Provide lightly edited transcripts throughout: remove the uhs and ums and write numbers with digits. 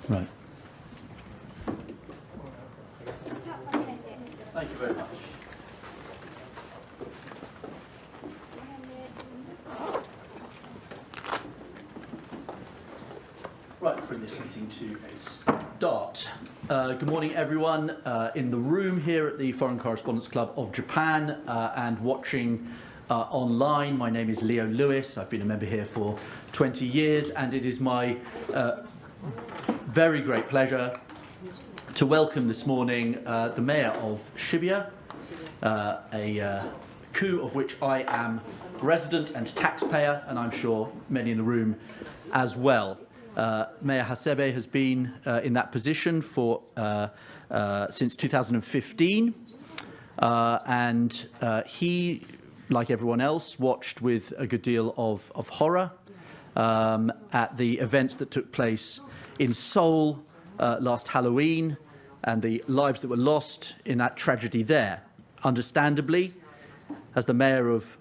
Right. Thank you very much. Right, bring this meeting to a start. Good morning, everyone in the room here at the Foreign Correspondents Club of Japan and watching online. My name is Leo Lewis. I've been a member here for 20 years, and it is my very great pleasure to welcome this morning the Mayor of Shibuya, a coup of which I am resident and taxpayer, and I'm sure many in the room as well. Mayor Hasebe has been in that position for since 2015, and he, like everyone else, watched with a good deal of horror at the events that took place in Seoul last Halloween and the lives that were lost in that tragedy there. Understandably, as the mayor of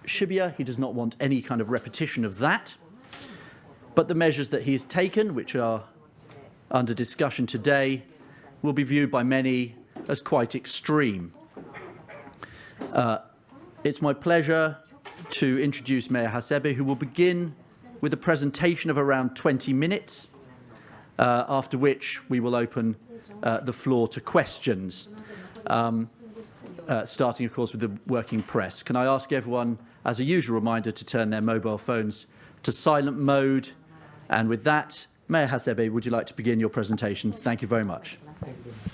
Shibuya, he does not want any kind of repetition of that. But the measures that he has taken, which are under discussion today, will be viewed by many as quite extreme. It's my pleasure to introduce Mayor Hasebe, who will begin with a presentation of around 20 minutes, after which we will open the floor to questions, starting, of course, with the working press. Can I ask everyone, as a usual reminder, to turn their mobile phones to silent mode? And with that, Mayor Hasebe, would you like to begin your presentation? Thank you very much. Thank you very much.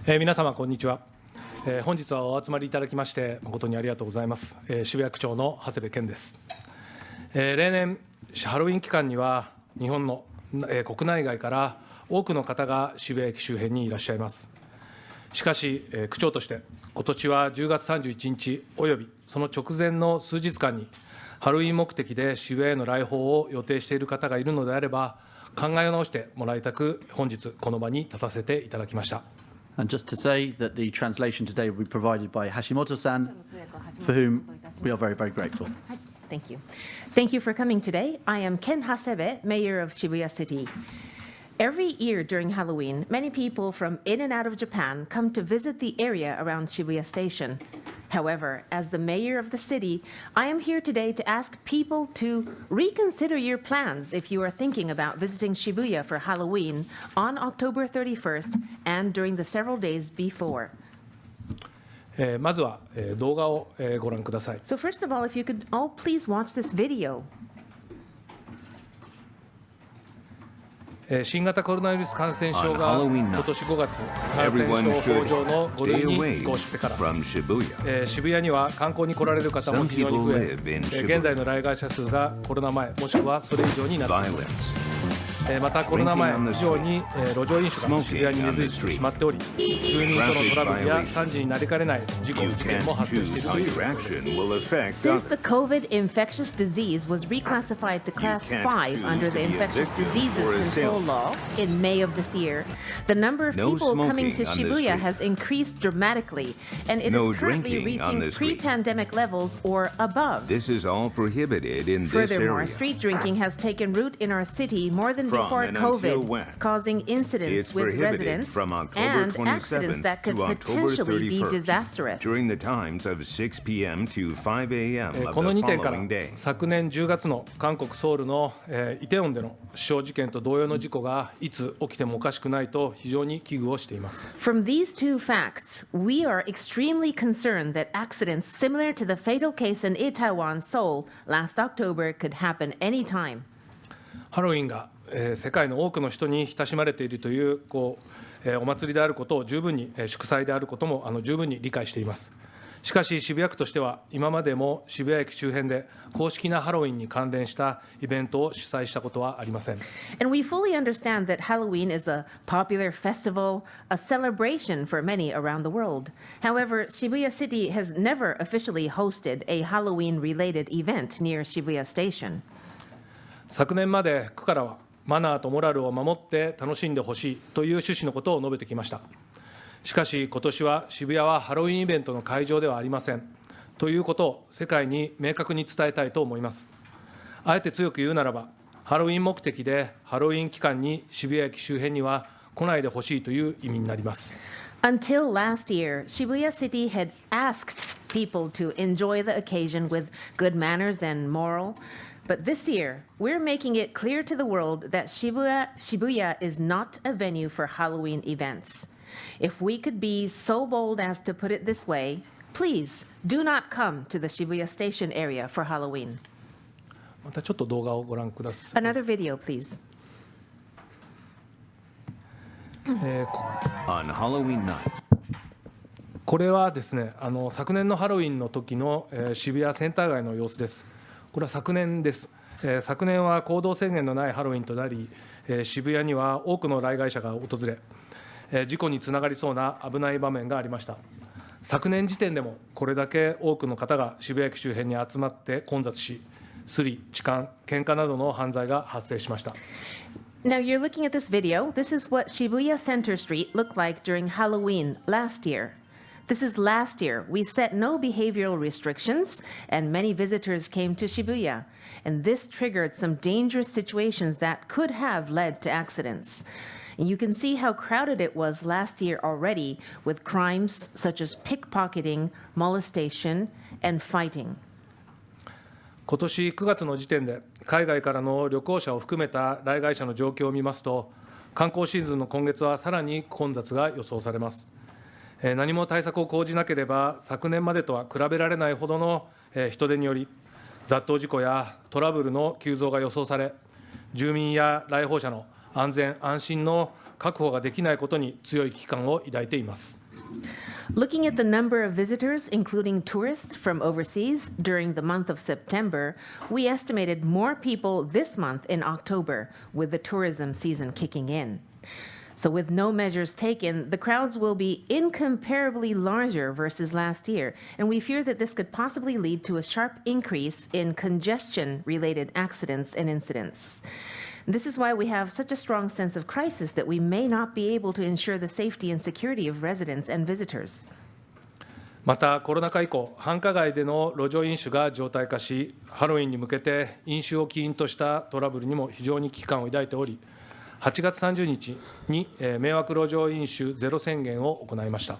皆様こんにちは。本日はお集まりいただきまして誠にありがとうございます。渋谷区長の長谷部健です。例年ハロウィン期間には日本の国内外から多くの方が渋谷駅周辺にいらっしゃいます。しかし区長として今年は10月31日およびその直前の数日間にハロウィン目的で渋谷への来訪を予定している方がいるのであれば考え直してもらいたく本日この場に立たせていただきました。And just to say that the translation today will be provided by Hashimoto-san, for whom we are very, very grateful. Thank you. Thank you for coming today. I am Ken Hasebe, Mayor of Shibuya City. Every year during Halloween, many people from in and out of Japan come to visit the area around Shibuya Station. However, as the mayor of the city, I am here today to ask people to reconsider your plans if you are thinking about visiting Shibuya for Halloween on October 31st and during the several days before. まずは動画をご覧ください。So first of all, if you could all please watch this video. 新型コロナウイルス感染症が今年5月、感染症法上の5類に移行してから、渋谷には観光に来られる方も非常に増え、現在の来街者数がコロナ前、もしくはそれ以上になっています。またコロナ前以上に路上飲酒が渋谷に根付いてしまっており、住民とのトラブルや惨事になりかねない事故、事件も発生しているということです。 Since the COVID infectious disease was reclassified to Class 5 under the Infectious Diseases Control Law in May of this year, the number of people coming to Shibuya has increased dramatically, and it is currently reaching pre-pandemic levels or above. This is all prohibited in this area. Furthermore, street drinking has taken root in our city more than from before and until when. COVID, causing incidents It's with prohibited residents from October and 27th accidents that could to October potentially be 31st disastrous. during the times of 6 p.m. to 5 a.m. of この the 2点から following day. 昨年10月の韓国ソウルのイテウォンでの死傷事件と同様の事故がいつ起きてもおかしくないと非常に危惧をしています。 From these two facts, we are extremely concerned that accidents similar to the fatal case in Itaewon, Seoul, last October could happen anytime. ハロウィンが世界の多くの人に親しまれているというお祭りであることを十分に祝祭であることも十分に理解しています。しかし渋谷区としては今までも渋谷駅周辺で公式なハロウィンに関連したイベントを主催したことはありません。 And we fully understand that Halloween is a popular festival, a celebration for many around the world. However, Shibuya City has never officially hosted a Halloween-related event near Shibuya Station. 昨年まで区からはマナーとモラルを守って楽しんでほしいという趣旨のことを述べてきました。しかし今年は渋谷はハロウィンイベントの会場ではありませんということを世界に明確に伝えたいと思います。あえて強く言うならば、ハロウィン目的でハロウィン期間に渋谷駅周辺には来ないでほしいという意味になります。 Until last year, Shibuya City had asked people to enjoy the occasion with good manners and moral. But this year, we're making it clear to the world that Shibuya is not a venue for Halloween events. If we could be so bold as to put it this way, please do not come to the Shibuya Station area for Halloween. またちょっと動画をご覧ください。 Another video, please. On Halloween night, これはですね、昨年のハロウィンの時の渋谷センター街の様子です。これは昨年です。昨年は行動制限のないハロウィンとなり、渋谷には多くの来街者が訪れ、事故につながりそうな危ない場面がありました。昨年時点でもこれだけ多くの方が渋谷駅周辺に集まって混雑し、スリ、痴漢、喧嘩などの犯罪が発生しました。 Now you're looking at this video. This is what Shibuya Center Street looked like during Halloween last year. This is last year. We set no behavioral restrictions, and many visitors came to Shibuya. And this triggered some dangerous situations that could have led to accidents. And you can see how crowded it was last year already with crimes such as pickpocketing, molestation, and fighting. 今年9月の時点で海外からの旅行者を含めた来街者の状況を見ますと、観光シーズンの今月はさらに混雑が予想されます。何も対策を講じなければ昨年までとは比べられないほどの人出により雑踏事故やトラブルの急増が予想され、住民や来訪者の安全安心の確保ができないことに強い危機感を抱いています。 Looking at the number of visitors, including tourists from overseas, during the month of September, we estimated more people this month in October, with the tourism season kicking in. So with no measures taken, the crowds will be incomparably larger versus last year, and we fear that this could possibly lead to a sharp increase in congestion-related accidents and incidents. This is why we have such a strong sense of crisis that we may not be able to ensure the safety and security of residents and visitors. またコロナ禍以降、繁華街での路上飲酒が常態化し、ハロウィンに向けて飲酒を起因としたトラブルにも非常に危機感を抱いており、8月30日に迷惑路上飲酒ゼロ宣言を行いました。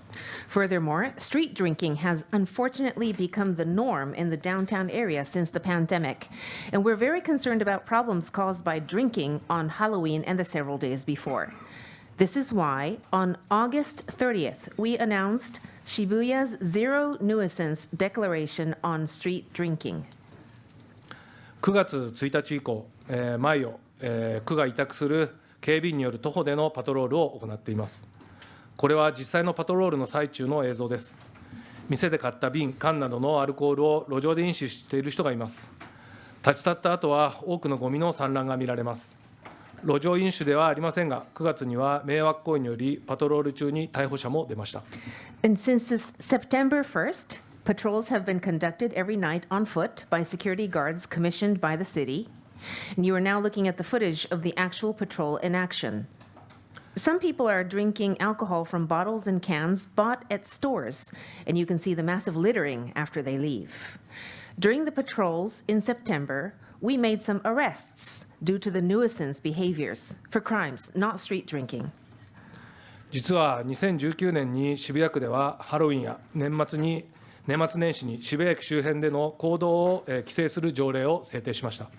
Furthermore, street drinking has unfortunately become the norm in the downtown area since the pandemic, and we're very concerned about problems caused by drinking on Halloween and the several days before. This is why, on August 30th, we announced Shibuya's Zero Nuisance Declaration on Street Drinking. 9月1日以降、前を区が委託する警備員による徒歩でのパトロールを行っています。これは実際のパトロールの最中の映像です。店で買った瓶、缶などのアルコールを路上で飲酒している人がいます。立ち去った後は多くのゴミの散乱が見られます。路上飲酒ではありませんが、9月には迷惑行為によりパトロール中に逮捕者も出ました。 And since September 1st, patrols have been conducted every night on foot by security guards commissioned by the city. And you are now looking at the footage of the actual patrol in action. Some people are drinking alcohol from bottles and cans bought at stores, and you can see the massive littering after they leave. During the patrols in September, we made some arrests. due to the nuisance behaviors for crimes, not street drinking. 実は2019年に渋谷区ではハロウィンや年末年始に渋谷駅周辺での行動を規制する条例を制定しました。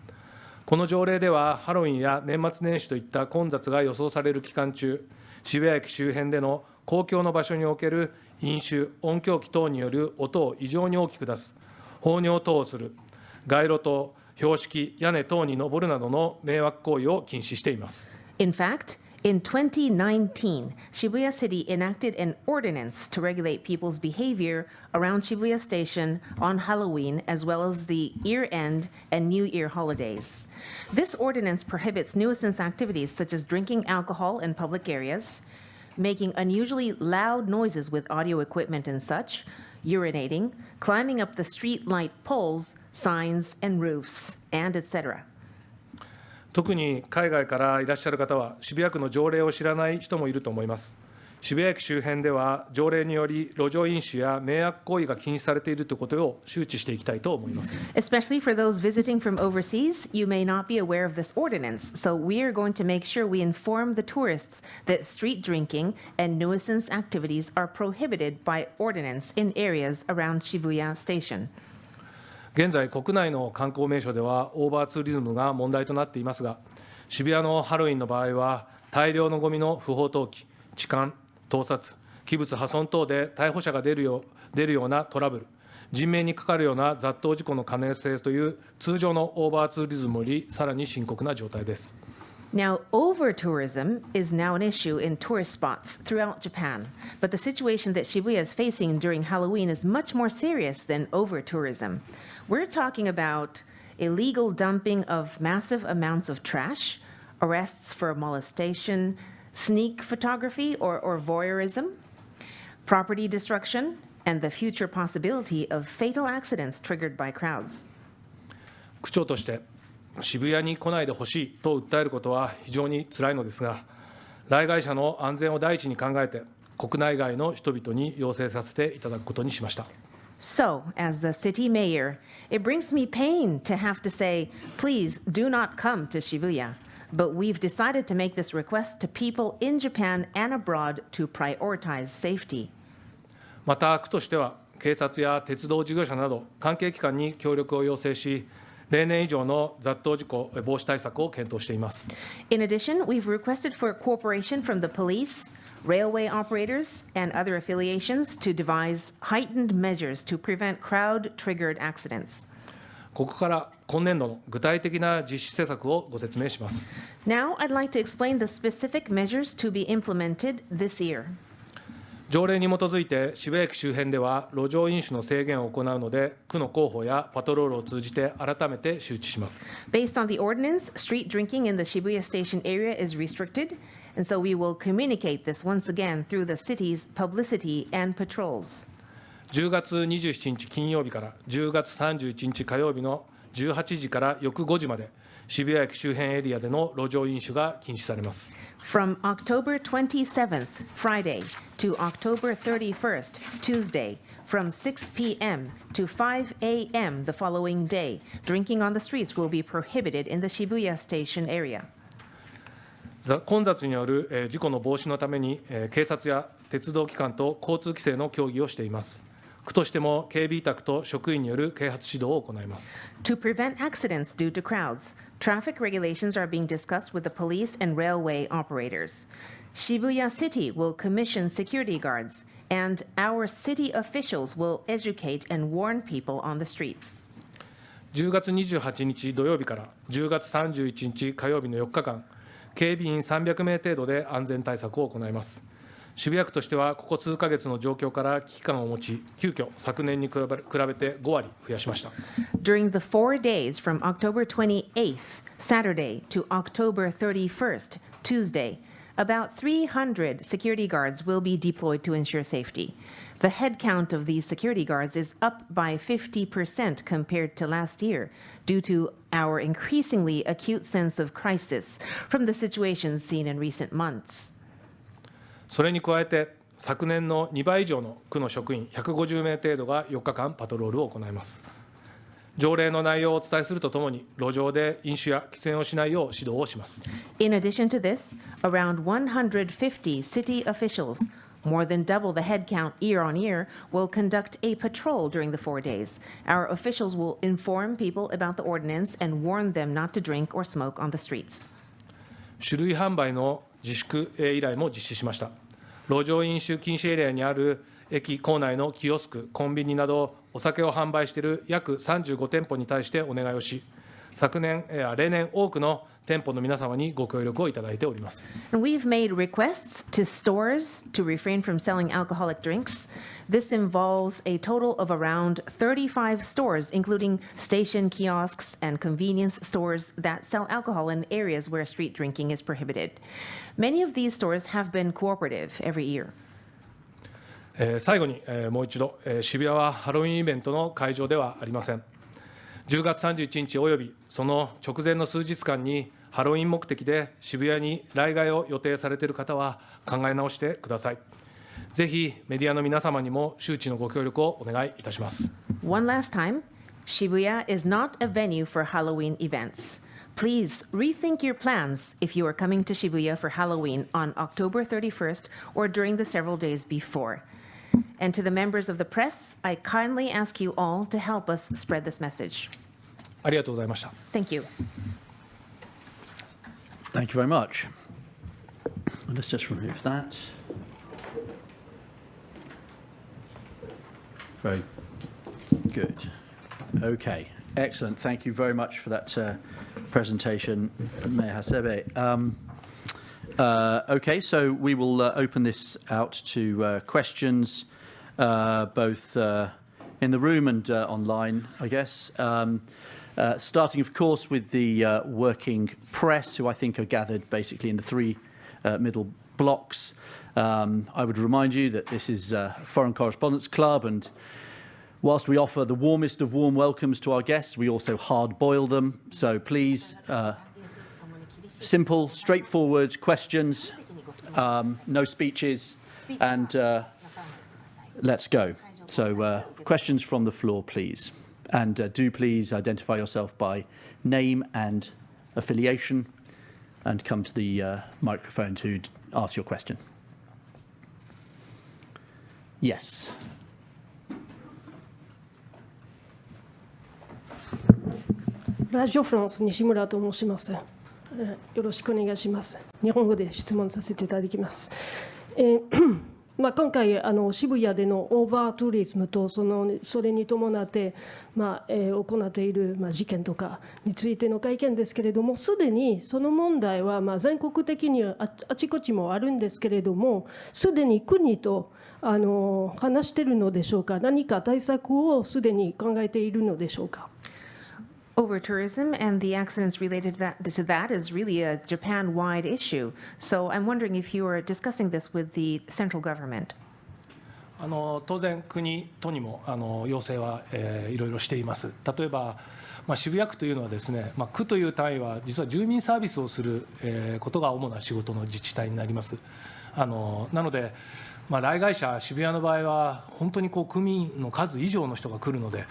この条例ではハロウィンや年末年始といった混雑が予想される期間中、渋谷駅周辺での公共の場所における飲酒、音響機等による音を異常に大きく出す、放尿等をする、街路灯、標識、屋根等に登るなどの迷惑行為を禁止しています。In fact, in 2019, Shibuya City enacted an ordinance to regulate people's behavior around Shibuya Station on Halloween, as well as the year-end and New Year holidays. This ordinance prohibits nuisance activities such as drinking alcohol in public areas, making unusually loud noises with audio equipment and such, urinating, climbing up the street light poles, signs and roofs, and etc. 特に海外からいらっしゃる方は、渋谷区の条例を知らない人もいると思います。渋谷駅周辺では、条例により路上飲酒や迷惑行為が禁止されているということを周知していきたいと思います。Especially for those visiting from overseas, you may not be aware of this ordinance, so we are going to make sure we inform the tourists that street drinking and nuisance activities are prohibited by ordinance in areas around Shibuya Station. 現在、国内の観光名所ではオーバーツーリズムが問題となっていますが、渋谷のハロウィンの場合は、大量のゴミの不法投棄、痴漢、盗撮、器物破損等で逮捕者が出るようなトラブル、人命にかかるような雑踏事故の可能性という通常のオーバーツーリズムよりさらに深刻な状態です。Now, over-tourism is now an issue in tourist spots throughout Japan, but the situation that Shibuya is facing during Halloween is much more serious than over-tourism. We're talking about illegal dumping of massive amounts of trash, arrests for molestation, sneak photography or voyeurism, property destruction, and the future possibility of fatal accidents triggered by crowds. 区長として渋谷に来ないでほしいと訴えることは非常につらいのですが、来街者の安全を第一に考えて、国内外の人々に要請させていただくことにしました。So, as the city mayor, it brings me pain to have to say, please do not come to Shibuya. But we've decided to make this request to people in Japan and abroad to prioritize safety. また、区としては、警察や鉄道事業者など関係機関に協力を要請し、例年以上の雑踏事故防止対策を検討しています。In addition, we've requested for cooperation from the police, railway operators, and other affiliations to devise heightened measures to prevent crowd-triggered accidents. ここから今年度の具体的な実施施策をご説明します。Now, I'd like to explain the specific measures to be implemented this year. 条例に基づいて渋谷駅周辺では路上飲酒の制限を行うので、区の広報やパトロールを通じて改めて周知します。Based on the ordinance, street drinking in the Shibuya Station area is restricted, and so we will communicate this once again through the city's publicity and patrols. 10月27日金曜日から10月31日火曜日の18時から翌5時まで、渋谷駅周辺エリアでの路上飲酒が禁止されます。From October 27th, Friday, to October 31st, Tuesday, from 6 p.m. to 5 a.m. the following day, drinking on the streets will be prohibited in the Shibuya Station area. 混雑による事故の防止のために、警察や鉄道機関と交通規制の協議をしています。区としても警備委託と職員による啓発指導を行います。To prevent accidents due to crowds, traffic regulations are being discussed with the police and railway operators. Shibuya City will commission security guards, and our city officials will educate and warn people on the streets. 10月28日土曜日から10月31日火曜日の4日間、警備員300名程度で安全対策を行います。渋谷区としては、ここ数ヶ月の状況から危機感を持ち、急遽昨年に比べて5割増やしました。During the 4 days from October 28th, Saturday, to October 31st, Tuesday, about 300 security guards will be deployed to ensure safety. The head count of these security guards is up by 50% compared to last year, due to our increasingly acute sense of crisis from the situations seen in recent months. それに加えて、昨年の2倍以上の区の職員150名程度が4日間パトロールを行います。条例の内容をお伝えするとともに、路上で飲酒や喫煙をしないよう指導をします。In addition to this, around 150 city officials, more than double the head count year on year, will conduct a patrol during the 4 days. Our officials will inform people about the ordinance and warn them not to drink or smoke on the streets. 酒類販売の自粛依頼も実施しました。路上飲酒禁止エリアにある駅構内のキオスク、コンビニなど、お酒を販売している約35店舗に対してお願いをし、例年多くの店舗の皆様にご協力をいただいております。And we've made requests to stores to refrain from selling alcoholic drinks. This involves a total of around 35 stores, including station kiosks and convenience stores that sell alcohol in areas where street drinking is prohibited. Many of these stores have been cooperative every year. 最後にもう一度、渋谷はハロウィンイベントの会場ではありません。10月31日およびその直前の数日間にハロウィン目的で渋谷に来街を予定されている方は考え直してください。ぜひメディアの皆様にも周知のご協力をお願いいたします。One last time, Shibuya is not a venue for Halloween events. Please rethink your plans if you are coming to Shibuya for Halloween on October 31st or during the several days before. And to the members of the press, I kindly ask you all to help us spread this message. ありがとうございました。Thank you. Thank you very much. Let's just remove that. Very good. Okay, excellent. Thank you very much for that presentation, Mayor Hasebe. Okay, so we will open this out to questions, both in the room and online, I guess. Starting, of course, with the working press, who I think are gathered basically in the three middle blocks. I would remind you that this is a Foreign Correspondents Club, and whilst we offer the warmest of warm welcomes to our guests, we also hard-boil them. So please, simple, straightforward questions, no speeches, and let's go. So questions from the floor, please. And do please identify yourself by name and affiliation, and come to the microphone to ask your question. Yes. ラジオフランス西村と申します。よろしくお願いします。日本語で質問させていただきます。今回渋谷でのオーバーツーリズムとそれに伴って行っている事件とかについての会見ですけれども、すでにその問題は全国的にあちこちもあるんですけれども、すでに国と話しているのでしょうか。何か対策をすでに考えているのでしょうか。Over-tourism and the accidents related to that is really a Japan-wide issue. So I'm wondering if you are discussing this with the central government. 当然、国とにも要請はいろいろしています。例えば、渋谷区というのはですね、区という単位は実は住民サービスをすることが主な仕事の自治体になります。なので、来街者、渋谷の場合は本当に区民の数以上の人が来るので、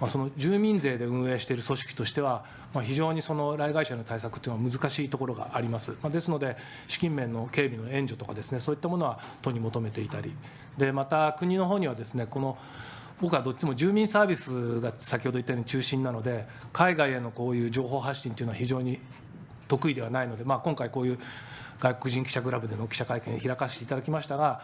その住民税で運営している組織としては、非常にその来街者の対策というのは難しいところがあります。ですので、資金面の警備の援助とかですね、そういったものは都に求めていたり、でまた国の方にはですね、僕はどっちも住民サービスが先ほど言ったように中心なので、海外へのこういう情報発信というのは非常に得意ではないので、今回こういう外国人記者クラブでの記者会見を開かせていただきましたが、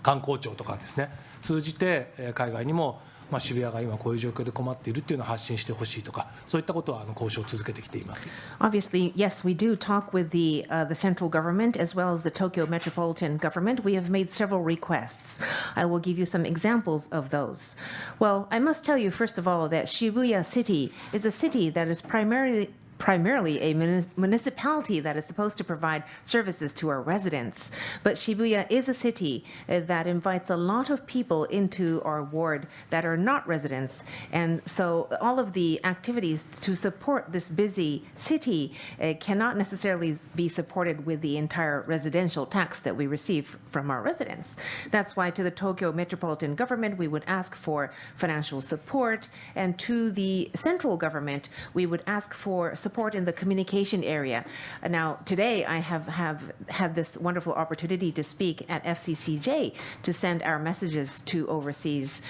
観光庁とかですね、通じて海外にも渋谷が今こういう状況で困っているというのを発信してほしいとか、そういったことは交渉を続けてきています。Obviously, yes, we do talk with the central government as well as the Tokyo metropolitan government. We have made several requests. I will give you some examples of those. Well, I must tell you first of all that Shibuya City is a city that is primarily primarily a municipality that is supposed to provide services to our residents. But Shibuya is a city that invites a lot of people into our ward that are not residents. And so all of the activities to support this busy city cannot necessarily be supported with the entire residential tax that we receive from our residents. That's why to the Tokyo metropolitan government, we would ask for financial support, and to the central government, we would ask for support in the communication area. Now, today I have had this wonderful opportunity to speak at FCCJ to send our messages to overseas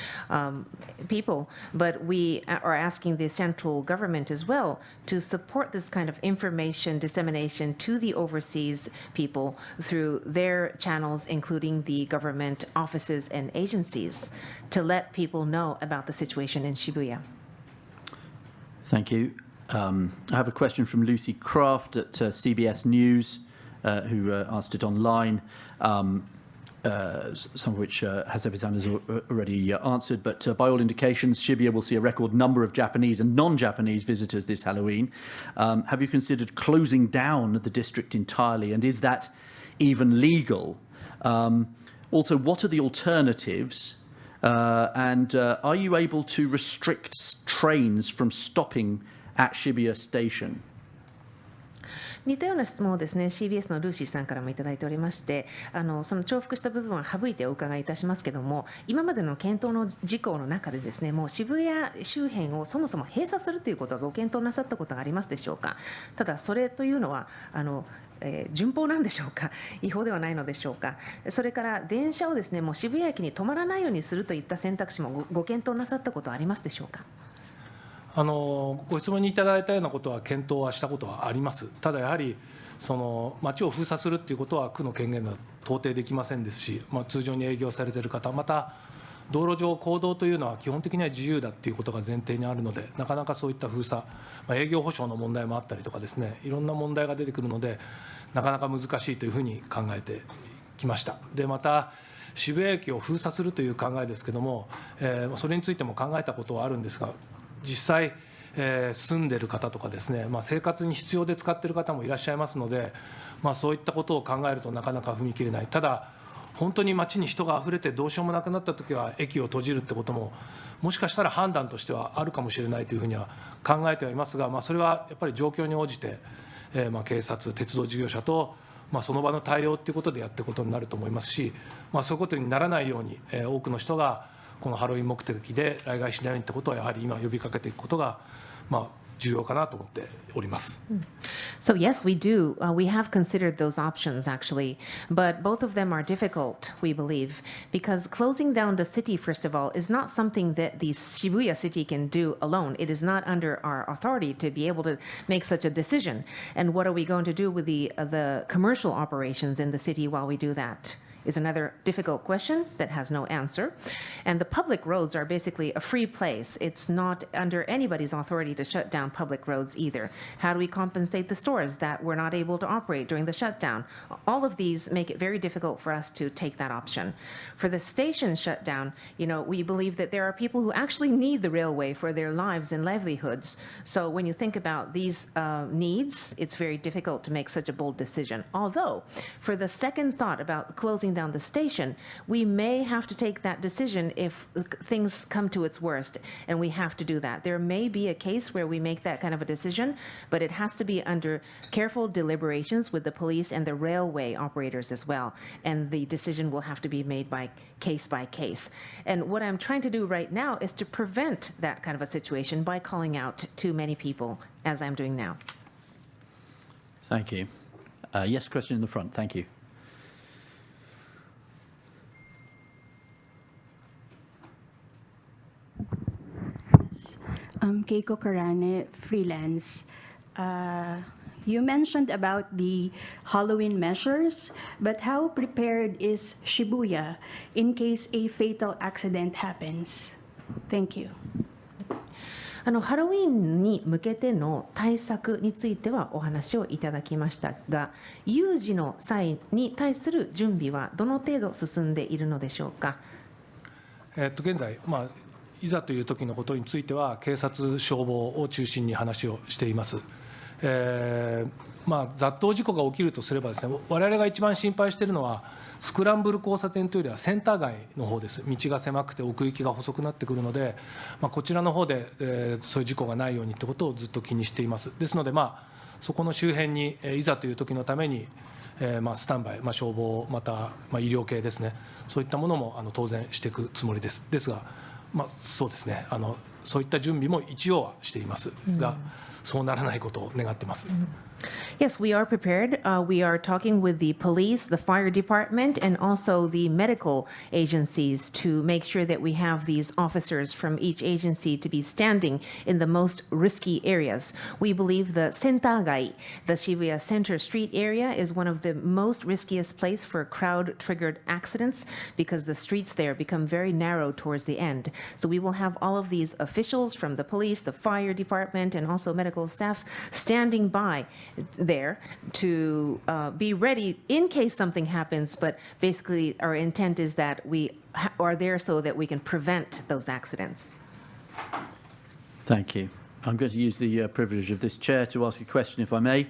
people, but we are asking the central government as well to support this kind of information dissemination to the overseas people through their channels, including the government offices and agencies, to let people know about the situation in Shibuya. Thank you. I have a question from Lucy Craft at CBS News, who asked it online, some of which Hasebe-san has already answered. But by all indications, Shibuya will see a record number of Japanese and non-Japanese visitors this Halloween. Have you considered closing down the district entirely, and is that even legal? Also, what are the alternatives? And are you able to restrict trains from stopping at Shibuya Station? 似たような質問をですね、CBS のルーシーさんからもいただいておりまして、その重複した部分は省いてお伺いいたしますけれども、今までの検討の事項の中でですね、もう渋谷周辺をそもそも閉鎖するということはご検討なさったことがありますでしょうか。ただそれというのは順法なんでしょうか、違法ではないのでしょうか。それから電車をですね、もう渋谷駅に止まらないようにするといった選択肢もご検討なさったことはありますでしょうか。ご質問にいただいたようなことは検討はしたことはあります。ただやはりその街を封鎖するということは区の権限では到底できませんですし、通常に営業されている方、また道路上公道というのは基本的には自由だということが前提にあるので、なかなかそういった封鎖、営業保障の問題もあったりとかですね、いろんな問題が出てくるので、なかなか難しいというふうに考えてきました。でまた渋谷駅を封鎖するという考えですけれども、それについても考えたことはあるんですが、実際、住んでいる方とかですね、生活に必要で使っている方もいらっしゃいますので、そういったことを考えるとなかなか踏み切れない。ただ本当に街に人があふれてどうしようもなくなったときは駅を閉じるってことももしかしたら判断としてはあるかもしれないというふうには考えてはいますが、それはやっぱり状況に応じて、警察、鉄道事業者と、その場の対応ということでやっていくことになると思いますし、そういうことにならないように、多くの人がこのハロウィン目的で来街しないようにということはやはり今呼びかけていくことが重要かなと思っております。So yes, we do. We have considered those options actually, but both of them are difficult, we believe, because closing down the city, first of all, is not something that the Shibuya city can do alone. It is not under our authority to be able to make such a decision. And what are we going to do with the commercial operations in the city while we do that? Is another difficult question that has no answer. And the public roads are basically a free place. It's not under anybody's authority to shut down public roads either. How do we compensate the stores that were not able to operate during the shutdown? All of these make it very difficult for us to take that option. For the station shutdown, we believe that there are people who actually need the railway for their lives and livelihoods. So when you think about these needs, it's very difficult to make such a bold decision. Although, for the second thought about closing down the station, we may have to take that decision if things come to its worst, and we have to do that. There may be a case where we make that kind of a decision, but it has to be under careful deliberations with the police and the railway operators as well, and the decision will have to be made by case. And what I'm trying to do right now is to prevent that kind of a situation by calling out to many people, as I'm doing now. Thank you. Yes, question in the front. Thank you. Keiko Karane, freelance. You mentioned about the Halloween measures, but how prepared is Shibuya in case a fatal accident happens? Thank you. ハロウィンに向けての対策についてはお話をいただきましたが、有事の際に対する準備はどの程度進んでいるのでしょうか。現在、いざという時のことについては警察、消防を中心に話をしています。雑踏事故が起きるとすればですね、我々が一番心配しているのは、スクランブル交差点というよりはセンター街の方です。道が狭くて奥行きが細くなってくるので、こちらの方で、そういう事故がないようにということをずっと気にしています。ですので、そこの周辺に、いざという時のために、スタンバイ、消防、また、医療系ですね、そういったものも当然していくつもりです。ですが、そうですね、そういった準備も一応はしていますが、そうならないことを願ってます。Yes, we are prepared. We are talking with the police, the fire department, and also the medical agencies to make sure that we have these officers from each agency to be standing in the most risky areas. We believe the Sentagai, the Shibuya Center Street area, is one of the most riskiest place for crowd-triggered accidents because the streets there become very narrow towards the end. So we will have all of these officials from the police, the fire department, and also medical staff standing by there to be ready in case something happens, but basically our intent is that we are there so that we can prevent those accidents. Thank you. I'm going to use the privilege of this chair to ask a question, if I may.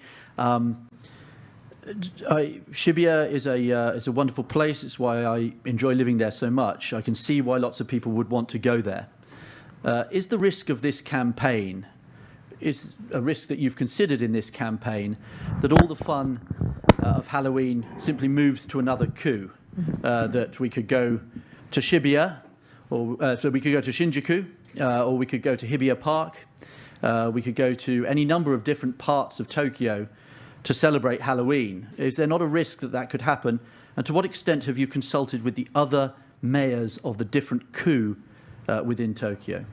Shibuya is a wonderful place. It's why I enjoy living there so much. I can see why lots of people would want to go there. Is the risk of this campaign is a risk that you've considered in this campaign that all the fun of Halloween simply moves to another coup, that we could go to Shibuya, or so we could go to Shinjuku, or we could go to Hibiya Park, we could go to any number of different parts of Tokyo to celebrate Halloween. Is there not a risk that that could happen? And to what extent have you consulted with the other mayors of the different coup within Tokyo?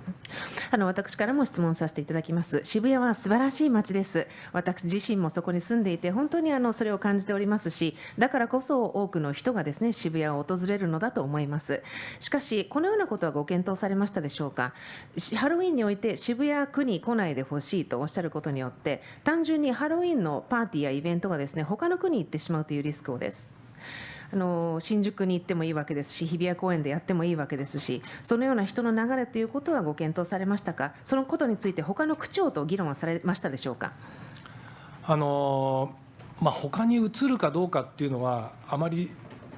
私からも質問させていただきます。渋谷は素晴らしい街です。私自身もそこに住んでいて本当にそれを感じておりますし、だからこそ多くの人がですね、渋谷を訪れるのだと思います。しかしこのようなことはご検討されましたでしょうか。ハロウィンにおいて渋谷区に来ないでほしいとおっしゃることによって、単純にハロウィンのパーティーやイベントがですね、他の区に行ってしまうというリスクをです。新宿に行ってもいいわけですし、日比谷公園でやってもいいわけですし、そのような人の流れということはご検討されましたか。そのことについて他の区長と議論はされましたでしょうか。他に移るかどうかっていうのはあまり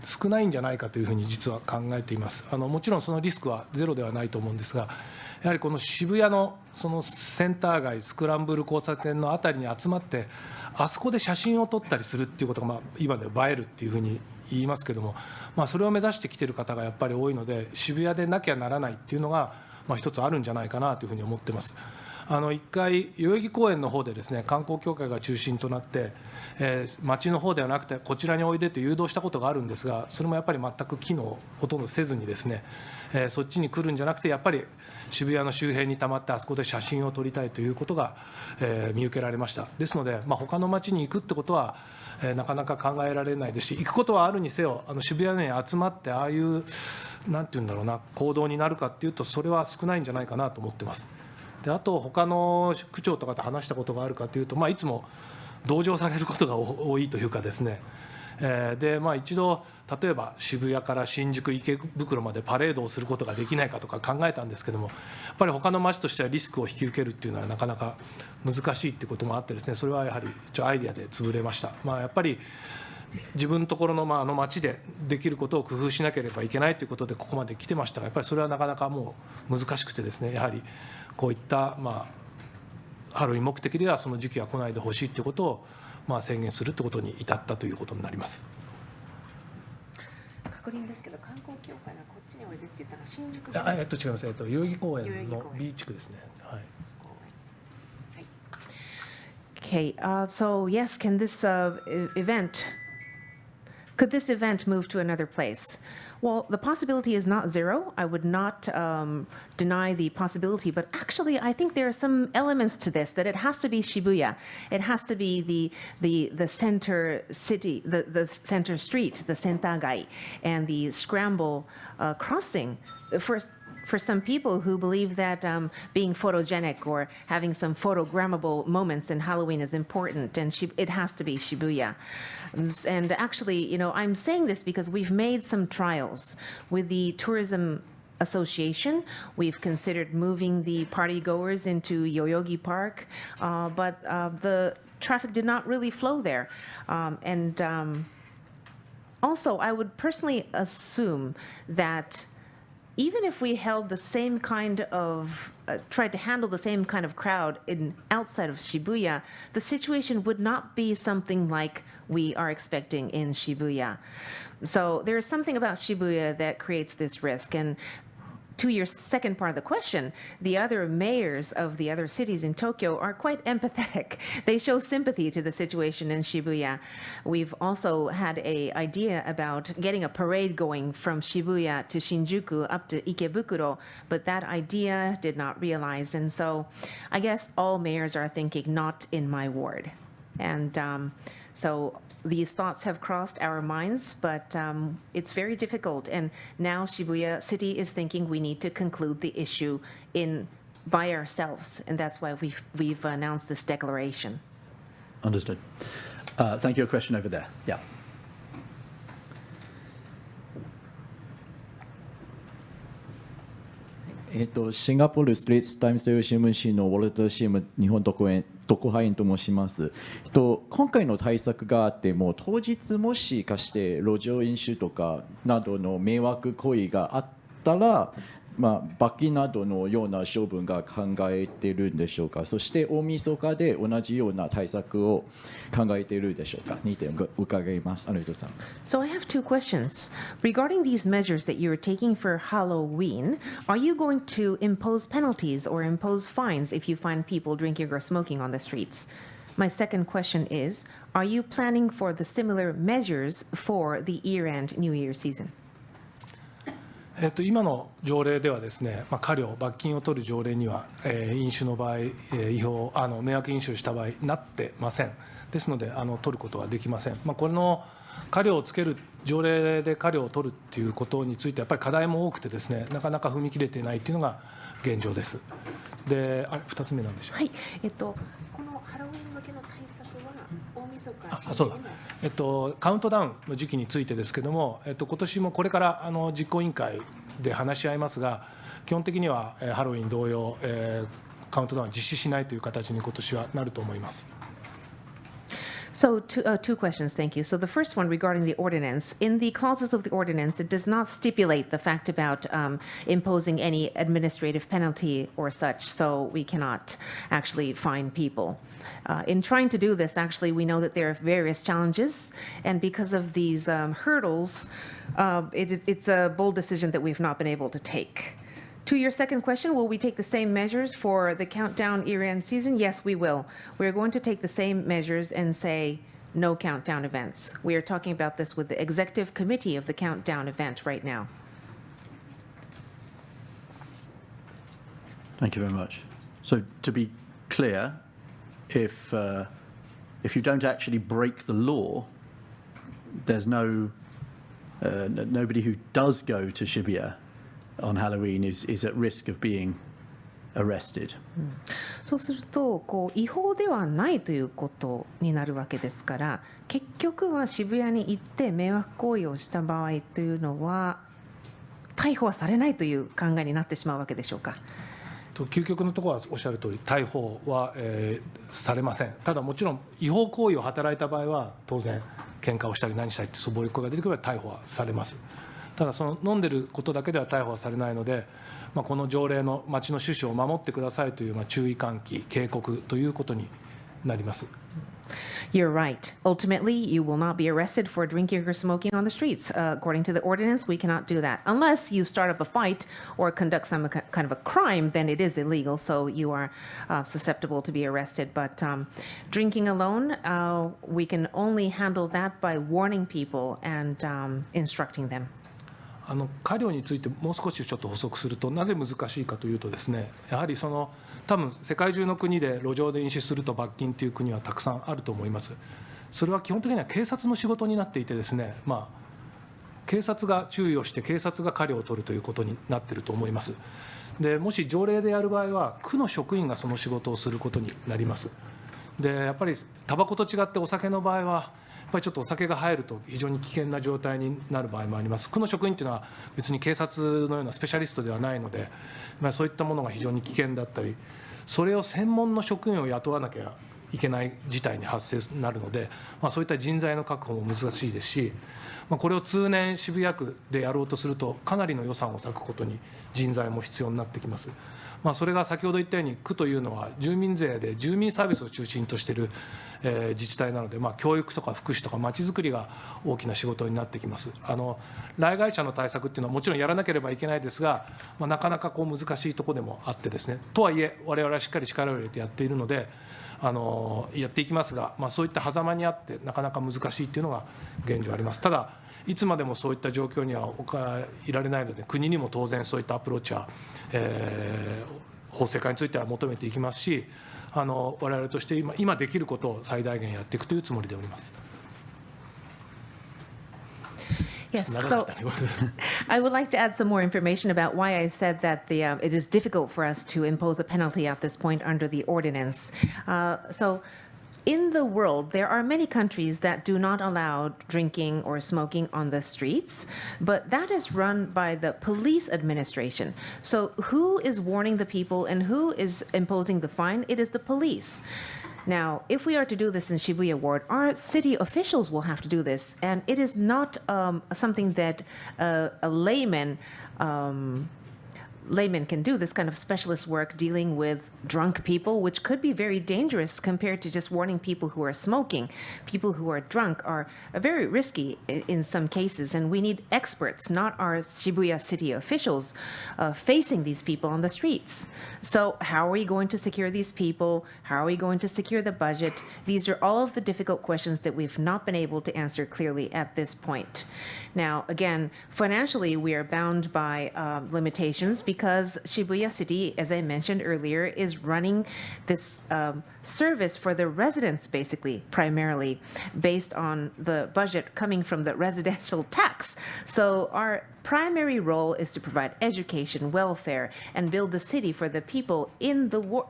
少ないんじゃないかというふうに実は考えています。もちろんそのリスクはゼロではないと思うんですが、やはりこの渋谷のそのセンター街、スクランブル交差点のあたりに集まって、あそこで写真を撮ったりするっていうことが、今では映えるっていうふうに言いますけども、それを目指してきている方がやっぱり多いので、渋谷でなきゃならないっていうのが、一つあるんじゃないかなというふうに思ってます。一回、代々木公園の方でですね、観光協会が中心となって、町の方ではなくてこちらにおいでと誘導したことがあるんですが、それもやっぱり全く機能ほとんどせずにですね、そっちに来るんじゃなくて、やっぱり渋谷の周辺にたまってあそこで写真を撮りたいということが、見受けられました。ですので、他の町に行くってことは、なかなか考えられないですし、行くことはあるにせよ、渋谷に集まってああいうなんていうんだろうな、行動になるかっていうと、それは少ないんじゃないかなと思ってます。で、あと他の区長とかと話したことがあるかというと、いつも同情されることが多いというかですね、で一度例えば渋谷から新宿池袋までパレードをすることができないかとか考えたんですけども、やっぱり他の町としてはリスクを引き受けるっていうのはなかなか難しいっていうこともあってですね、それはやはりアイデアで潰れました。やっぱり自分のところの町でできることを工夫しなければいけないということでここまで来てましたが、やっぱりそれはなかなかもう難しくてですね、やはりこういったハロウィン目的ではその時期は来ないでほしいということを宣言するということに至ったということになります。確認ですけど、観光協会がこっちにおいでって言ったら新宿違います。代々木公園の B 地区ですね。はい。Okay, so yes, can this could this event move to another place? Well, the possibility is not zero. I would not deny the possibility, but actually I think there are some elements to this, that it has to be Shibuya. It has to be the center city, the center street, the Sentagai, and the scramble crossing. For some people who believe that being photogenic or having some photogrammable moments in Halloween is important, and it has to be Shibuya. And actually, I'm saying this because we've made some trials with the tourism association. We've considered moving the party goers into Yoyogi Park, but the traffic did not really flow there. Also, I would personally assume that even if we held the same kind of, tried to handle the same kind of crowd outside of Shibuya, the situation would not be something like we are expecting in Shibuya. So there is something about Shibuya that creates this risk. And to your second part of the question, the other mayors of the other cities in Tokyo are quite empathetic. They show sympathy to the situation in Shibuya. We've also had an idea about getting a parade going from Shibuya to Shinjuku up to Ikebukuro, but that idea did not realize. And so I guess all mayors are thinking, not in my ward. And so these thoughts have crossed our minds, but it's very difficult. And now Shibuya City is thinking we need to conclude the issue by ourselves. And that's why we've announced this declaration. Understood. Thank you. A question over there. Yeah. シンガポール・ストリート・タイムズという新聞紙のウォルター・シーム日本特派員と申します。今回の対策があっても当日もしかして路上飲酒とかなどの迷惑行為があったら、罰金などのような処分が考えているんでしょうか。そして大晦日で同じような対策を考えているでしょうか。2点伺います。ありがとうございます。So I have two questions. Regarding these measures that you're taking for Halloween, are you going to impose penalties or impose fines if you find people drinking or smoking on the streets? My second question is, are you planning for the similar measures for the year-end New Year season? 今の条例ではですね、過料、罰金を取る条例には、飲酒の場合、違法迷惑飲酒をした場合なってません。ですので取ることはできません。これの過料をつける条例で過料を取るっていうことについてやっぱり課題も多くてですね、なかなか踏み切れていないっていうのが現状です。で、2つ目なんでしょうか。はい。このハロウィン向けの対策は大晦日。そうだ。カウントダウンの時期についてですけども、今年もこれから実行委員会で話し合いますが、基本的にはハロウィン同様、カウントダウンは実施しないという形に今年はなると思います。So two questions, thank you. So the first one regarding the ordinance. In the clauses of the ordinance, it does not stipulate the fact about imposing any administrative penalty or such, so we cannot actually fine people. In trying to do this, actually, we know that there are various challenges, and because of these hurdles, it's a bold decision that we've not been able to take. To your second question, will we take the same measures for the countdown year-end season? Yes, we will. We're going to take the same measures and say no countdown events. We are talking about this with the executive committee of the countdown event right now. Thank you very much. So to be clear, if you don't actually break the law, there's nobody who does go to Shibuya on Halloween is at risk of being arrested. そうすると違法ではないということになるわけですから、結局は渋谷に行って迷惑行為をした場合というのは逮捕はされないという考えになってしまうわけでしょうか。究極のところはおっしゃる通り、逮捕は、されません。ただもちろん違法行為を働いた場合は当然喧嘩をしたり何したりってそういう声が出てくれば逮捕はされます。ただその飲んでることだけでは逮捕はされないので、この条例の町の趣旨を守ってくださいという注意喚起、警告ということになります。You're right. Ultimately, you will not be arrested for drinking or smoking on the streets. According to the ordinance, we cannot do that. Unless you start up a fight or conduct some kind of a crime, then it is illegal, so you are susceptible to be arrested. But drinking alone, we can only handle that by warning people and instructing them. 過料についてもう少しちょっと補足すると、なぜ難しいかというとですね、やはり多分世界中の国で路上で飲酒すると罰金という国はたくさんあると思います。それは基本的には警察の仕事になっていてですね、警察が注意をして警察が過料を取るということになっていると思います。でもし条例でやる場合は区の職員がその仕事をすることになります。でやっぱりタバコと違ってお酒の場合はぱりちょっとお酒が入ると非常に危険な状態になる場合もあります。区の職員というのは別に警察のようなスペシャリストではないので、そういったものが非常に危険だったり、それを専門の職員を雇わなきゃいけない事態に発生になるので、そういった人材の確保も難しいですし、これを通年渋谷区でやろうとするとかなりの予算を割くことに人材も必要になってきます。それが先ほど言ったように区というのは住民税で住民サービスを中心としている自治体なので、教育とか福祉とかまちづくりが大きな仕事になってきます。来街者の対策っていうのはもちろんやらなければいけないですが、なかなか難しいところでもあってですね、とはいえ我々はしっかり力を入れてやっているのでやっていきますが、そういった狭間にあってなかなか難しいというのが現状あります。ただいつまでもそういった状況にはいられないので、国にも当然そういったアプローチは、法制化については求めていきますし、我々として今できることを最大限やっていくというつもりでおります。Yes, so I would like to add some more information about why I said that it is difficult for us to impose a penalty at this point under the ordinance. In the world, there are many countries that do not allow drinking or smoking on the streets, but that is run by the police administration. So who is warning the people and who is imposing the fine? It is the police. Now, if we are to do this in Shibuya Ward, our city officials will have to do this, and it is not something that a layman can do, this kind of specialist work dealing with drunk people, which could be very dangerous compared to just warning people who are smoking. People who are drunk are very risky in some cases, and we need experts, not our Shibuya city officials, facing these people on the streets. So how are we going to secure these people? How are we going to secure the budget? These are all of the difficult questions that we've not been able to answer clearly at this point. Now, again, financially, we are bound by limitations because Shibuya City, as I mentioned earlier, is running this service for the residents, basically, primarily, based on the budget coming from the residential tax. So our primary role is to provide education, welfare, and build the city for the people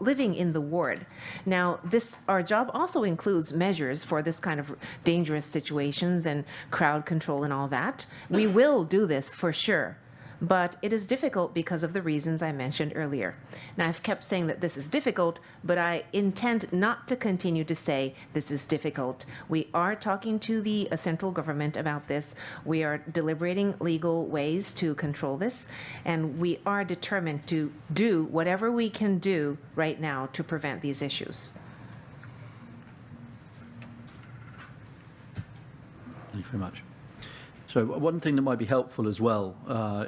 living in the ward. Now, our job also includes measures for this kind of dangerous situations and crowd control and all that. We will do this for sure. But it is difficult because of the reasons I mentioned earlier. Now, I've kept saying that this is difficult, but I intend not to continue to say this is difficult. We are talking to the central government about this. We are deliberating legal ways to control this, and we are determined to do whatever we can do right now to prevent these issues. Thank you very much. So one thing that might be helpful as well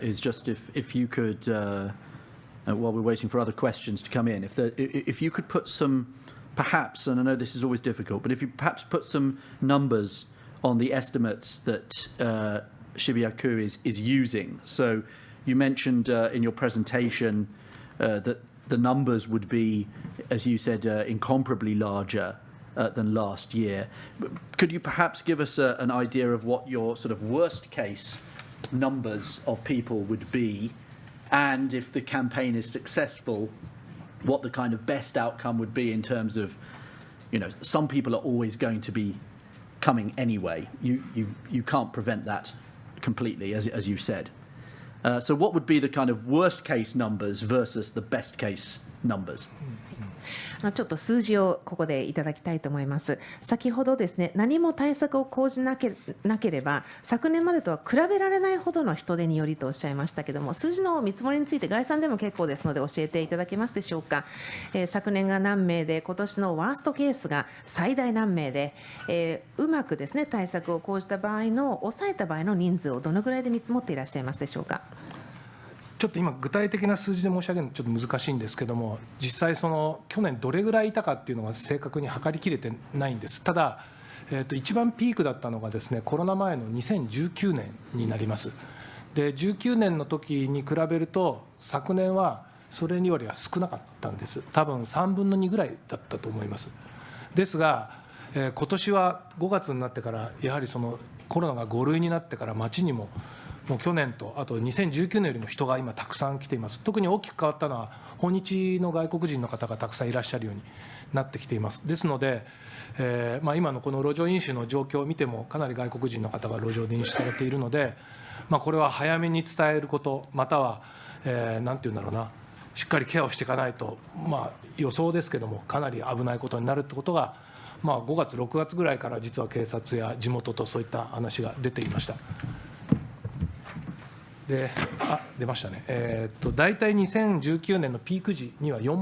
is just if you could, while we're waiting for other questions to come in, if you could put some, perhaps, and I know this is always difficult, but if you perhaps put some numbers on the estimates that Shibuya-ku is using. So you mentioned in your presentation that the numbers would be, as you said, incomparably larger than last year. Could you perhaps give us an idea of what your sort of worst case numbers of people would be, and if the campaign is successful, what the kind of best outcome would be in terms of, some people are always going to be coming anyway. You can't prevent that completely, as you said. So what would be the kind of worst case numbers versus the best case numbers? ちょっと数字をここでいただきたいと思います。先ほどですね、何も対策を講じなければ昨年までとは比べられないほどの人手によりとおっしゃいましたけども、数字の見積もりについて概算でも結構ですので教えていただけますでしょうか。昨年が何名で、今年のワーストケースが最大何名で、うまくですね対策を講じた場合の抑えた場合の人数をどのぐらいで見積もっていらっしゃいますでしょうか。ちょっと今具体的な数字で申し上げるのちょっと難しいんですけども、実際去年どれぐらいいたかっていうのが正確に測りきれてないんです。ただ、一番ピークだったのがですね、コロナ前の2019年になります。で、19年の時に比べると昨年はそれよりは少なかったんです。多分3分の2ぐらいだったと思います。ですが、今年は5月になってからやはりコロナが5類になってから街にももう去年と、あと2019年よりも人が今、たくさん来ています。特に大きく変わったのは、訪日の外国人の方がたくさんいらっしゃるようになってきています。ですので、今のこの路上飲酒の状況を見ても、かなり外国人の方が路上で飲酒されているので、これは早めに伝えること、または、なんていうんだろうな、しっかりケアをしていかないと、予想ですけども、かなり危ないことになるってことが、5月、6月ぐらいから実は警察や地元とそういった話が出ていました。で、出ましたね。大体2019年のピーク時には4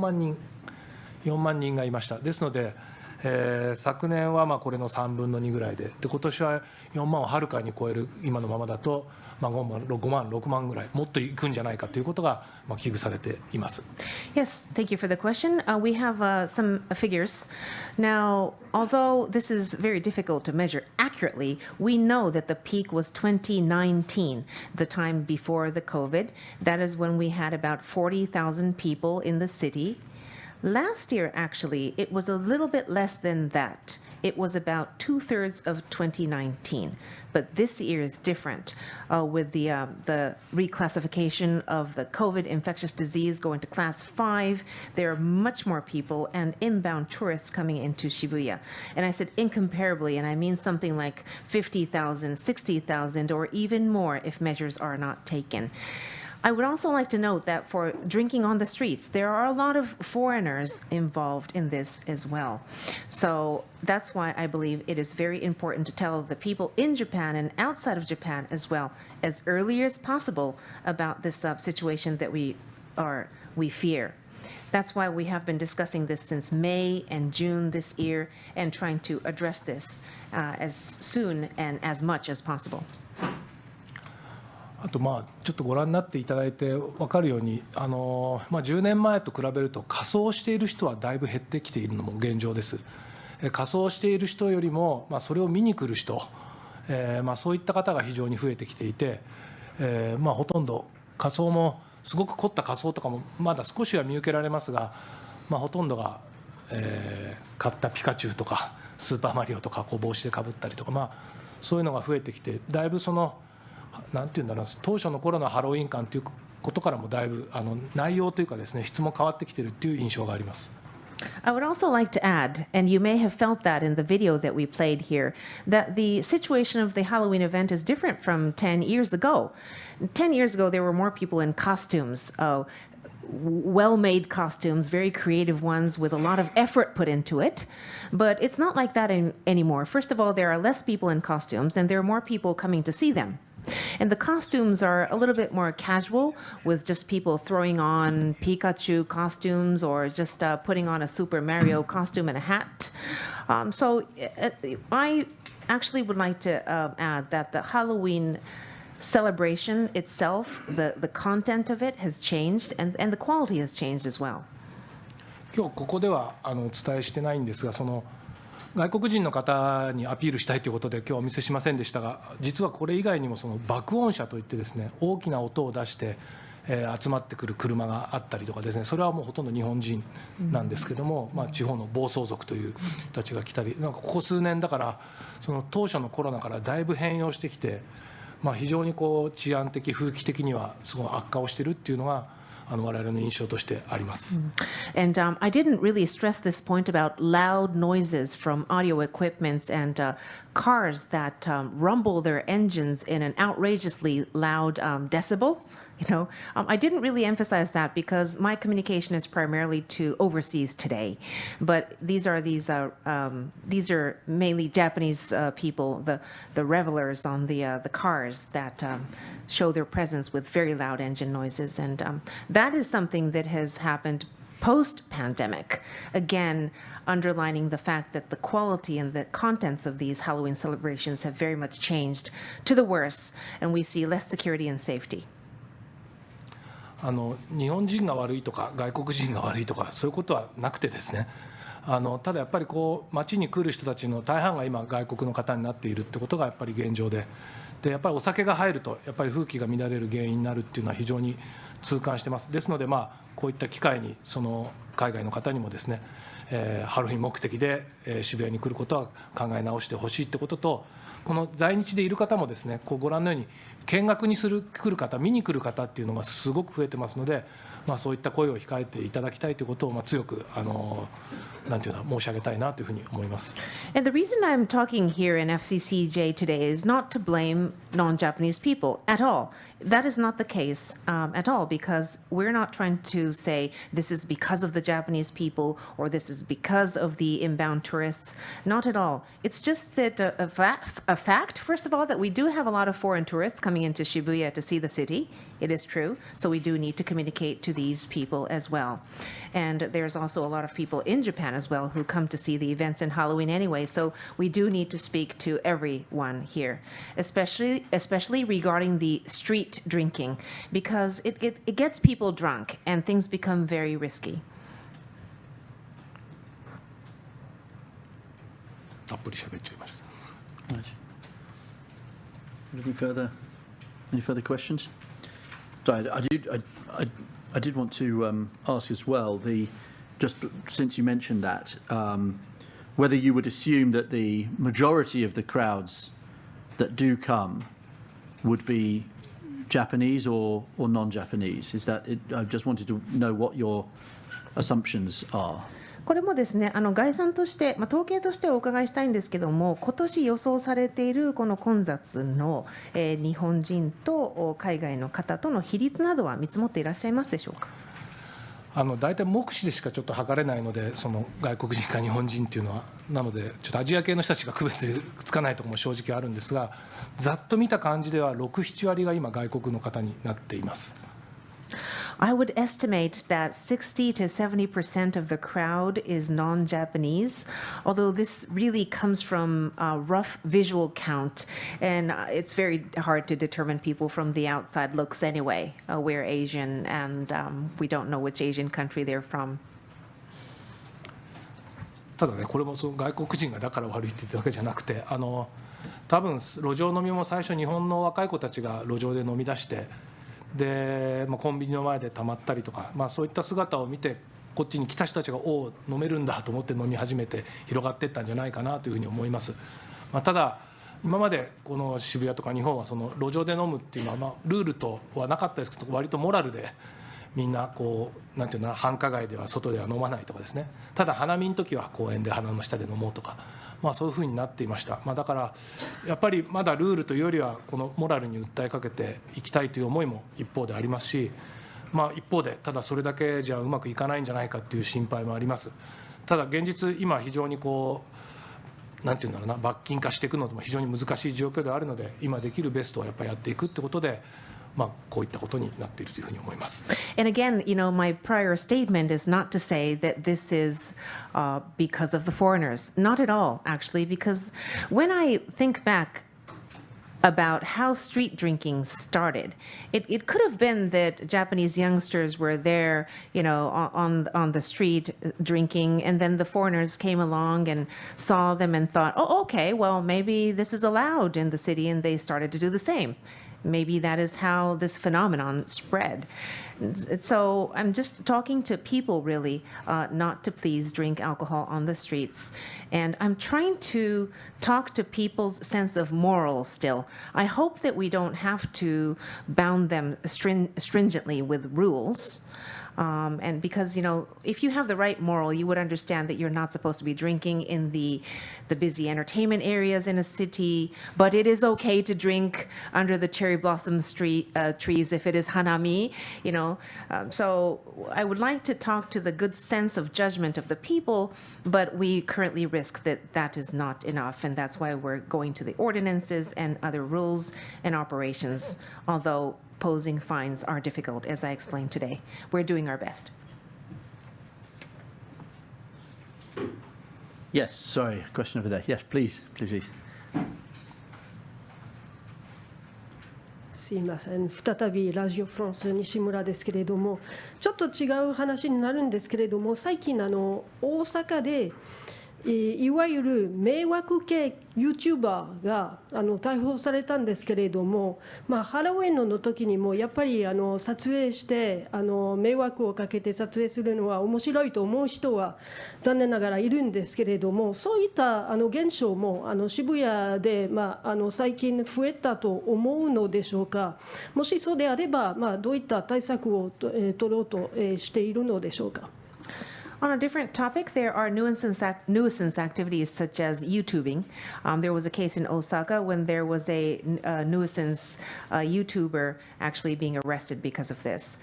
万人がいました。ですので、昨年はこれの3分の2ぐらいで、今年は4万をはるかに超える今のままだと、5万、6万ぐらい、もっといくんじゃないかということが危惧されています。Yes, thank you for the question. We have some figures. Now, although this is very difficult to measure accurately, we know that the peak was 2019, the time before the COVID. That is when we had about 40,000 people in the city. Last year, actually, it was a little bit less than that. It was about 2/3 of 2019. But this year is different with the reclassification of the COVID infectious disease going to class 5. There are much more people and inbound tourists coming into Shibuya. And I said incomparably, and I mean something like 50,000, 60,000, or even more if measures are not taken. I would also like to note that for drinking on the streets, there are a lot of foreigners involved in this as well. So that's why I believe it is very important to tell the people in Japan and outside of Japan as well, as early as possible, about this situation that we fear. That's why we have been discussing this since May and June this year and trying to address this as soon and as much as possible. あとちょっとご覧になっていただいて分かるように、10年前と比べると仮装している人はだいぶ減ってきているのも現状です。仮装している人よりも、それを見に来る人、そういった方が非常に増えてきていて、ほとんど仮装もすごく凝った仮装とかもまだ少しは見受けられますが、ほとんどが、買ったピカチュウとかスーパーマリオとか帽子でかぶったりとか、そういうのが増えてきて、だいぶそのなんていうんだろう、当初の頃のハロウィン感ということからもだいぶ内容というかですね、質も変わってきているという印象があります。I would also like to add, and you may have felt that in the video that we played here, that the situation of the Halloween event is different from 10 years ago. 10 years ago, there were more people in costumes, well-made costumes, very creative ones with a lot of effort put into it. But it's not like that anymore. First of all, there are less people in costumes, and there are more people coming to see them. And the costumes are a little bit more casual, with just people throwing on Pikachu costumes or just putting on a Super Mario costume and a hat. So I actually would like to add that the Halloween celebration itself, the content of it has changed, and the quality has changed as well. 今日ここではお伝えしてないんですが、外国人の方にアピールしたいということで今日はお見せしませんでしたが、実はこれ以外にも爆音車といってですね、大きな音を出して、集まってくる車があったりとかですね、それはもうほとんど日本人なんですけども、地方の暴走族という人たちが来たり、ここ数年だから当初のコロナからだいぶ変容してきて、非常に治安的風紀的にはすごい悪化をしているっていうのが我々の印象としてあります。And I didn't really stress this point about loud noises from audio equipments and cars that rumble their engines in an outrageously loud decibel. I didn't really emphasize that because my communication is primarily to overseas today. But these are mainly Japanese people, the revelers on the cars that show their presence with very loud engine noises, and that is something that has happened post-pandemic. Again, underlining the fact that the quality and the contents of these Halloween celebrations have very much changed to the worse, and we see less security and safety. 日本人が悪いとか外国人が悪いとかそういうことはなくてですね、ただやっぱり街に来る人たちの大半が今外国の方になっているってことがやっぱり現状で、やっぱりお酒が入るとやっぱり風紀が乱れる原因になるっていうのは非常に痛感してます。ですのでここういった機会にその海外の方にもですね、ハロウィン目的で渋谷に来ることは考え直してほしいということと、この在日でいる方もですね、ご覧のように見学に来る方、見に来る方っていうのがすごく増えてますので、そういった声を控えていただきたいということを強くなんていうの申し上げたいなというふうに思います。And the reason I'm talking here in FCCJ today is not to blame non-Japanese people at all. That is not the case at all, because we're not trying to say this is because of the Japanese people or this is because of the inbound tourists. Not at all. It's just that a fact, first of all, that we do have a lot of foreign tourists coming into Shibuya to see the city. It is true. So we do need to communicate to these people as well. And there's also a lot of people in Japan as well who come to see the events in Halloween anyway. So we do need to speak to everyone here, especially regarding the street drinking, because it gets people drunk and things become very risky. たっぷり喋っちゃいました。Right. Any further questions? Sorry, I did want to ask as well, just since you mentioned that, whether you would assume that the majority of the crowds that do come would be Japanese or non-Japanese. Is that it? I just wanted to know what your assumptions are. これもですね、概算として、統計としてお伺いしたいんですけども、今年予想されているこの混雑の、日本人と海外の方との比率などは見積もっていらっしゃいますでしょうか。大体目視でしかちょっと測れないので、その外国人か日本人っていうのは、なのでちょっとアジア系の人たちが区別つかないところも正直あるんですが、ざっと見た感じでは6、7割が今外国の方になっています。I would estimate that 60 to 70% of the crowd is non-Japanese, although this really comes from a rough visual count, and it's very hard to determine people from the outside looks anyway. We're Asian, and we don't know which Asian country they're from. ただね、これもその外国人がだから悪いって言ってるわけじゃなくて、多分路上飲みも最初日本の若い子たちが路上で飲み出して、でコンビニの前でたまったりとか、そういった姿を見てこっちに来た人たちがおお飲めるんだと思って飲み始めて広がっていったんじゃないかなというふうに思います。ただ今までこの渋谷とか日本はその路上で飲むっていうのはルールとはなかったですけど、割とモラルでみんなこうなんていうの繁華街では外では飲まないとかですね、ただ花見の時は公園で花の下で飲もうとか、そういうふうになっていました。だからやっぱりまだルールというよりはこのモラルに訴えかけていきたいという思いも一方でありますし、一方でただそれだけじゃうまくいかないんじゃないかという心配もあります。ただ現実今非常にこうなんていうんだろうな、罰金化していくのも非常に難しい状況ではあるので、今できるベストをやっぱりやっていくってことで、こういったことになっているというふうに思います。And again, my prior statement is not to say that this is because of the foreigners. Not at all, actually, because when I think back about how street drinking started, it could have been that Japanese youngsters were there, on the street drinking, and then the foreigners came along and saw them and thought, oh, okay, well, maybe this is allowed in the city, and they started to do the same. Maybe that is how this phenomenon spread. So I'm just talking to people, really, not to please drink alcohol on the streets. And I'm trying to talk to people's sense of moral still. I hope that we don't have to bound them stringently with rules. And because, if you have the right moral, you would understand that you're not supposed to be drinking in the busy entertainment areas in a city, but it is okay to drink under the cherry blossom trees if it is hanami, So I would like to talk to the good sense of judgment of the people, but we currently risk that is not enough, and that's why we're going to the ordinances and other rules and operations, although posing fines are difficult, as I explained today. We're doing our best. Yes, sorry, question over there. Yes, please. すいません、再びラジオフランス西村ですけれども、ちょっと違う話になるんですけれども、最近大阪でいわゆる迷惑系ユーチューバーが逮捕されたんですけれども、ハロウィンの時にもやっぱり撮影して迷惑をかけて撮影するのは面白いと思う人は残念ながらいるんですけれども、そういった現象も渋谷で最近増えたと思うのでしょうか。もしそうであれば、どういった対策を取ろうとしているのでしょうか。On a different topic, there are nuisance activities such as YouTubing. There was a case in Osaka when there was a nuisance YouTuber actually being arrested because of this.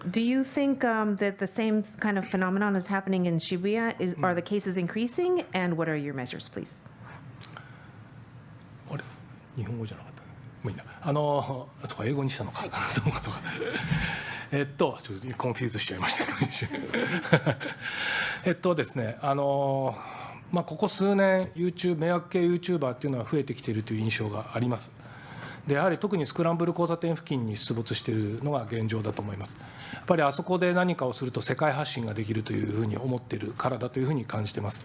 Do you think that the same kind of phenomenon is happening in Shibuya? Are the cases increasing? And what are your measures, please? あれ日本語じゃなかった。もういいな。そうか英語にしたのか。そうかそうか。ちょっとコンフューズしちゃいましたけどですね、ここ数年迷惑系ユーチューバーっていうのは増えてきているという印象があります。でやはり特にスクランブル交差点付近に出没しているのが現状だと思います。やっぱりあそこで何かをすると世界発信ができるというふうに思っているからだというふうに感じています。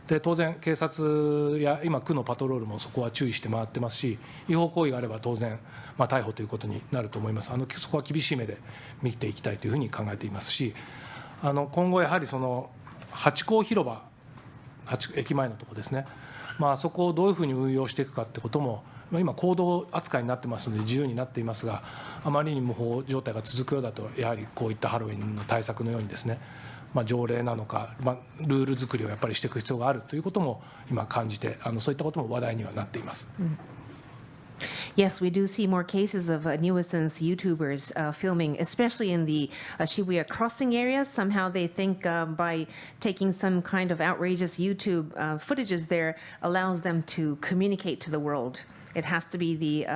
で当然警察や今区のパトロールもそこは注意して回ってますし、違法行為があれば当然逮捕ということになると思います。そこは厳しい目で見ていきたいというふうに考えていますし、今後やはりそのハチ公広場駅前のところですね、そこをどういうふうに運用していくかってことも今行動扱いになってますので自由になっていますが、あまりに無法状態が続くようだとやはりこういったハロウィンの対策のようにですね、条例なのか、ルール作りをやっぱりしていく必要があるということも今感じて、そういったことも話題にはなっています。Yes, we do see more cases of nuisance YouTubers filming, especially in the Shibuya crossing areas. Somehow they think by taking some kind of outrageous YouTube footages there allows them to communicate to the world. It has to be the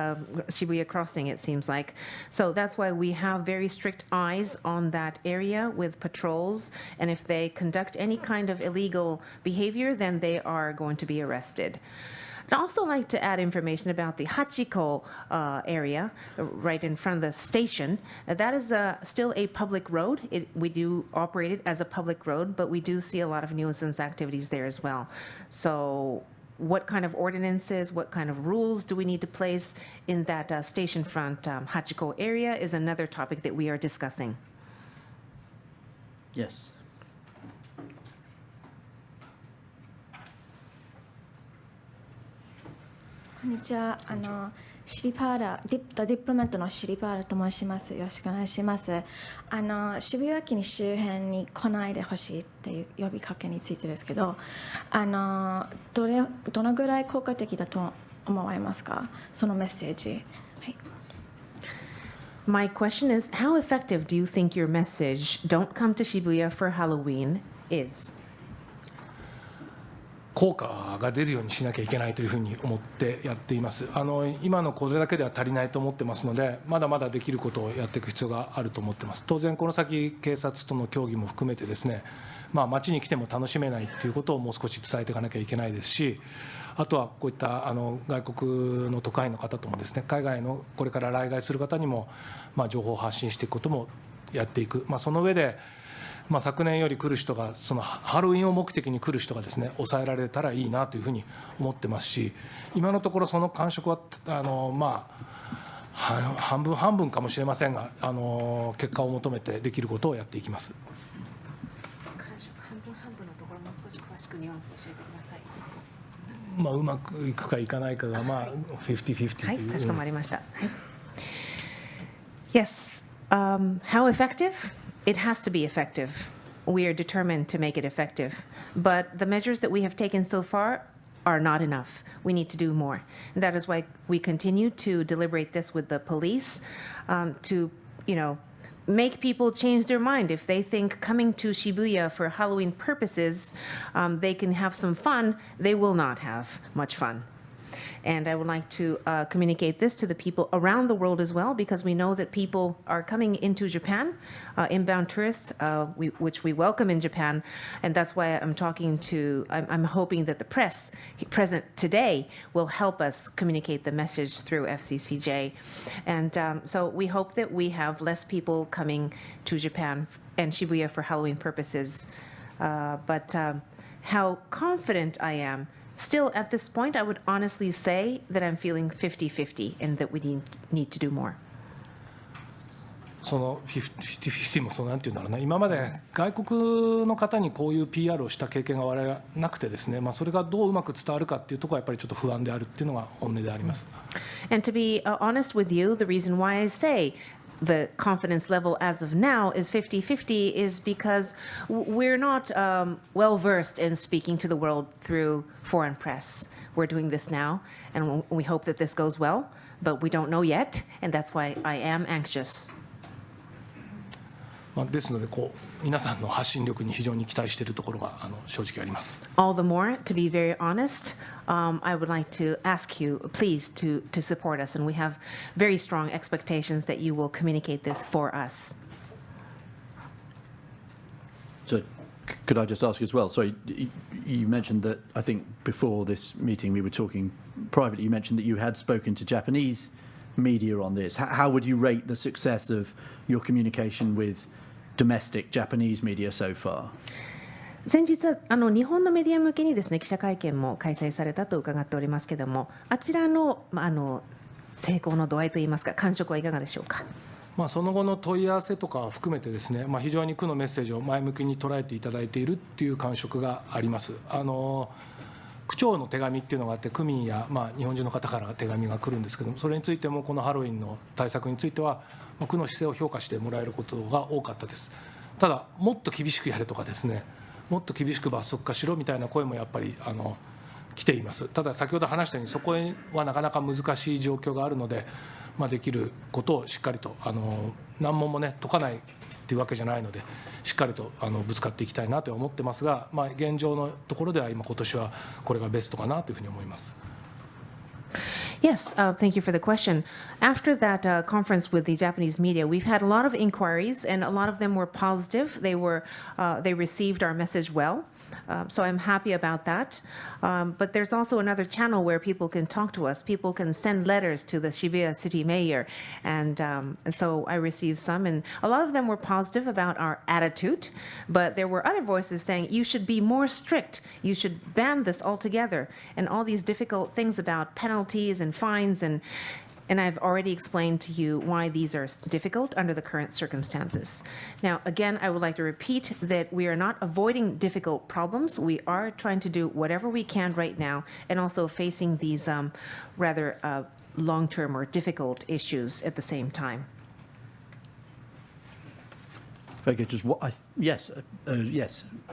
Shibuya crossing, it seems like. So that's why we have very strict eyes on that area with patrols. And if they conduct any kind of illegal behavior, then they are going to be arrested. I'd also like to add information about the Hachiko area right in front of the station. That is still a public road. We do operate it as a public road, but we do see a lot of nuisance activities there as well. So what kind of ordinances, what kind of rules do we need to place in that station front Hachiko area is another topic that we are discussing. Yes. こんにちは。シリパーラ、ディプロマットのシリパーラと申します。よろしくお願いします。渋谷駅に周辺に来ないでほしいっていう呼びかけについてですけど、どのぐらい効果的だと思われますか、そのメッセージ。はい。My question is, how effective do you think your message, "Don't come to Shibuya for Halloween," is? 効果が出るようにしなきゃいけないというふうに思ってやっています。今のこれだけでは足りないと思ってますので、まだまだできることをやっていく必要があると思ってます。当然この先警察との協議も含めてですね、街に来ても楽しめないということをもう少し伝えていかなきゃいけないですし、あとはこういった外国の特派員の方ともですね、海外のこれから来外する方にも情報を発信していくこともやっていく。その上で昨年より来る人が、そのハロウィンを目的に来る人がですね、抑えられたらいいなというふうに思ってますし、今のところその感触は半分半分かもしれませんが、結果を求めてできることをやっていきます。感触半分半分のところも少し詳しくニュアンス教えてください。うまくいくかいかないかが50-50という。はい、かしこまりました。Yes, how effective? It has to be effective. We are determined to make it effective. But the measures that we have taken so far are not enough. We need to do more. And that is why we continue to deliberate this with the police to, make people change their mind. If they think coming to Shibuya for Halloween purposes, they can have some fun, they will not have much fun. And I would like to communicate this to the people around the world as well, because we know that people are coming into Japan, inbound tourists, which we welcome in Japan. And that's why I'm hoping that the press present today will help us communicate the message through FCCJ. And so we hope that we have less people coming to Japan and Shibuya for Halloween purposes. But how confident I am, still at this point, I would honestly say that I'm feeling 50-50 and that we need to do more. その50-50もなんていうんだろうな、今まで外国の方にこういう PR をした経験が我々はなくてですね、それがどううまく伝わるかっていうところはやっぱりちょっと不安であるっていうのが本音であります。And to be honest with you, the reason why I say the confidence level as of now is 50-50 is because we're not well versed in speaking to the world through foreign press. We're doing this now, and we hope that this goes well, but we don't know yet, and that's why I am anxious. ですので皆さんの発信力に非常に期待しているところが正直あります。All the more, to be very honest, I would like to ask you, please, to support us, and we have very strong expectations that you will communicate this for us. So, could I just ask as well? Sorry, you mentioned that I think before this meeting we were talking privately. You mentioned that you had spoken to Japanese media on this. How would you rate the success of your communication with domestic Japanese media so far? 先日日本のメディア向けにですね記者会見も開催されたと伺っておりますけれども、あちらの成功の度合いといいますか感触はいかがでしょうか。その後の問い合わせとかを含めてですね、非常に区のメッセージを前向きに捉えていただいているっていう感触があります。区長の手紙っていうのがあって、区民や日本中の方から手紙が来るんですけども、それについてもこのハロウィンの対策については区の姿勢を評価してもらえることが多かったです。ただもっと厳しくやれとかですね、もっと厳しく罰則化しろみたいな声もやっぱり来ています。ただ先ほど話したようにそこはなかなか難しい状況があるので、できることをしっかりと難問もね解かないっていうわけじゃないので、しっかりとぶつかっていきたいなとは思ってますが、現状のところでは今年はこれがベストかなというふうに思います。Yes, thank you for the question. After that conference with the Japanese media, we've had a lot of inquiries, and a lot of them were positive. They received our message well. So I'm happy about that. But there's also another channel where people can talk to us. People can send letters to the Shibuya city mayor. And so I received some, and a lot of them were positive about our attitude. But there were other voices saying, you should be more strict. You should ban this altogether. And all these difficult things about penalties and fines and I've already explained to you why these are difficult under the current circumstances. Now, again, I would like to repeat that we are not avoiding difficult problems. We are trying to do whatever we can right now, and also facing these rather long-term or difficult issues at the same time. Very good. Just yes,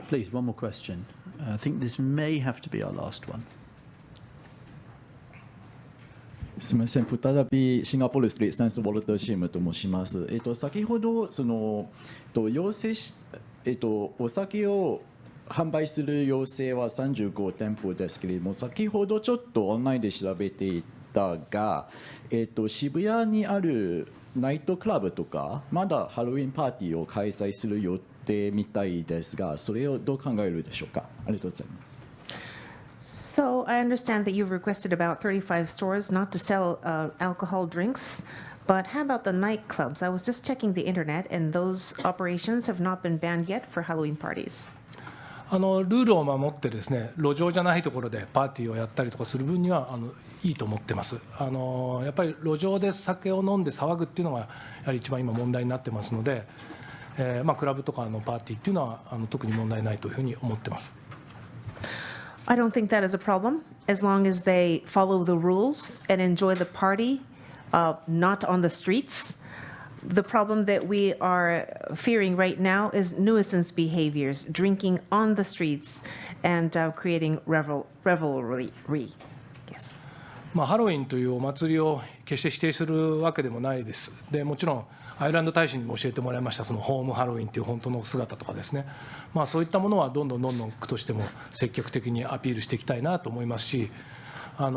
please, one more question. I think this may have to be our last one. すみません、再びシンガポールストリートスタンスウォルターシームと申します。先ほど要請し、お酒を販売する要請は35店舗ですけれども、先ほどちょっとオンラインで調べていたが、渋谷にあるナイトクラブとかまだハロウィンパーティーを開催する予定みたいですが、それをどう考えるでしょうか。ありがとうございます。So I understand that you've requested about 35 stores not to sell alcohol drinks, but how about the nightclubs? I was just checking the internet, and those operations have not been banned yet for Halloween parties. ルールを守ってですね、路上じゃないところでパーティーをやったりとかする分にはいいと思ってます。やっぱり路上で酒を飲んで騒ぐっていうのがやはり一番今問題になってますので、クラブとかのパーティーっていうのは特に問題ないというふうに思ってます。I don't think that is a problem, as long as they follow the rules and enjoy the party, not on the streets. The problem that we are fearing right now is nuisance behaviors, drinking on the streets and creating revelry. Yes. ハロウィンというお祭りを決して否定するわけでもないです。でもちろんアイルランド大使にも教えてもらいましたそのホームハロウィンという本当の姿とかですね、そういったものはどんどん区としても積極的にアピールしていきたいなと思いますし、なん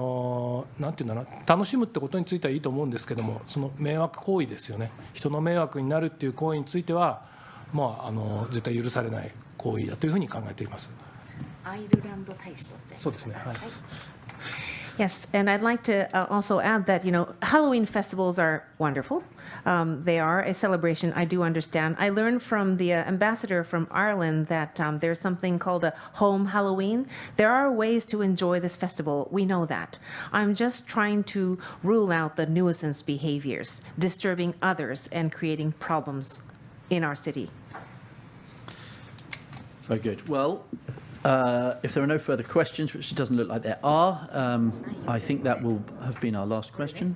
ていうんだろう、楽しむってことについてはいいと思うんですけども、その迷惑行為ですよね、人の迷惑になるっていう行為については、絶対許されない行為だというふうに考えています。アイルランド大使として。そうですね。はい。Yes, and I'd like to also add that, Halloween festivals are wonderful. They are a celebration, I do understand. I learned from the ambassador from Ireland that there's something called a home Halloween. There are ways to enjoy this festival. We know that. I'm just trying to rule out the nuisance behaviors, disturbing others and creating problems in our city. Very good. Well, if there are no further questions, which it doesn't look like there are, I think that will have been our last question.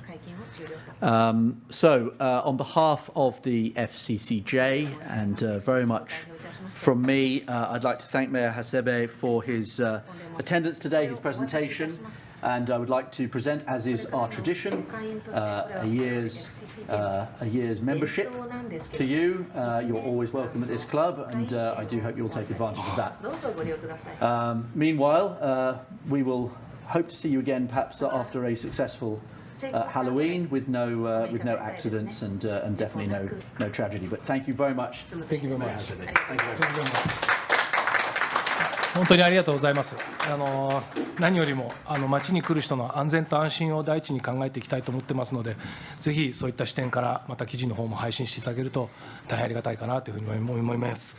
So, on behalf of the FCCJ and very much from me, I'd like to thank Mayor Hasebe for his attendance today, his presentation, and I would like to present, as is our tradition, a year's membership to you. You're always welcome at this club, and I do hope you'll take advantage of that. Meanwhile, we will hope to see you again, perhaps after a successful Halloween with no accidents and definitely no tragedy. But thank you very much. Thank you very much. Thank you very much. 本当にありがとうございます。何よりも町に来る人の安全と安心を第一に考えていきたいと思ってますので、ぜひそういった視点からまた記事の方も配信していただけると大変ありがたいかなというふうに思います。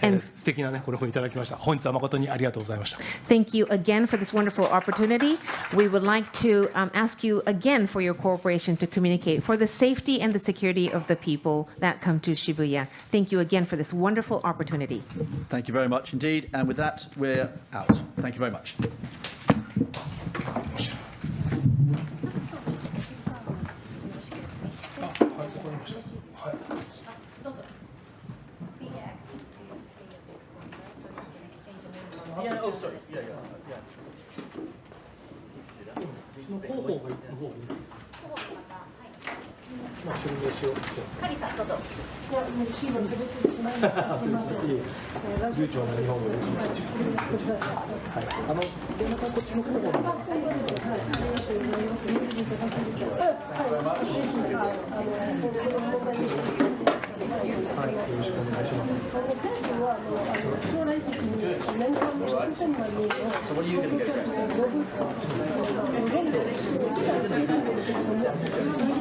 素敵なね、これをいただきました。本日は誠にありがとうございました。Thank you again for this wonderful opportunity. We would like to ask you again for your cooperation to communicate for the safety and the security of the people that come to Shibuya. Thank you again for this wonderful opportunity. Thank you very much indeed. And with that, we're out. Thank you very much. Yeah, oh, sorry. Yeah. 流暢な日本語で。こっちの方も。はい、よろしくお願いします。So what are you going to get dressed as?